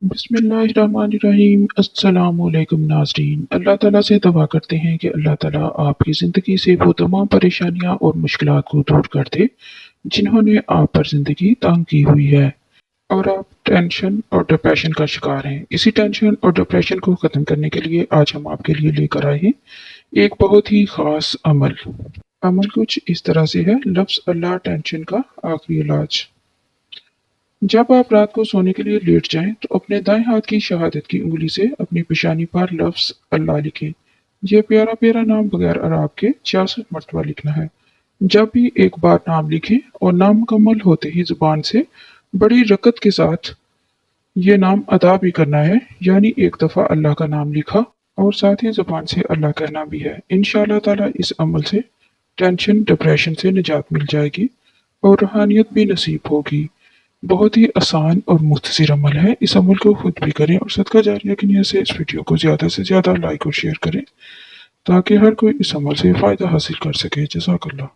बिस्मिल्लाहिर्रहमानिर्रहीम। अस्सलाम वालेकुम नाज़रीन। अल्लाह ताला से दुआ करते हैं कि अल्लाह ताला आपकी ज़िंदगी से वो तमाम परेशानियां और मुश्किलात को दूर कर दे जिन्होंने आप पर ज़िंदगी तंग की हुई है और आप टेंशन और डिप्रेशन का शिकार हैं। इसी टेंशन और डिप्रेशन को ख़त्म करने के लिए आज हम आपके लिए लेकर आए हैं एक बहुत ही ख़ास अमल। अमल कुछ इस तरह से है, लफ्ज़ अल्लाह टेंशन का आखिरी इलाज। जब आप रात को सोने के लिए लेट जाएं तो अपने दाएं हाथ की शहादत की उंगली से अपनी पेशानी पर लफ्ज़ अल्लाह लिखें। यह प्यारा प्यारा नाम बगैर अराब के 66 मरतबा लिखना है। जब भी एक बार नाम लिखें और नाम मुकम्मल होते ही जुबान से बड़ी रकत के साथ ये नाम अदा भी करना है, यानी एक दफ़ा अल्लाह का नाम लिखा और साथ ही जुबान से अल्लाह कहना भी है। इंशाअल्लाह ताला इस अमल से टेंशन डिप्रेशन से निजात मिल जाएगी और रूहानियत भी नसीब होगी। बहुत ही आसान और मुख्तसर अमल है। इस अमल को खुद भी करें और सदका जारिया की नीयत से इस वीडियो को ज़्यादा से ज़्यादा लाइक और शेयर करें ताकि हर कोई इस अमल से फ़ायदा हासिल कर सके। जज़ाकल्लाह।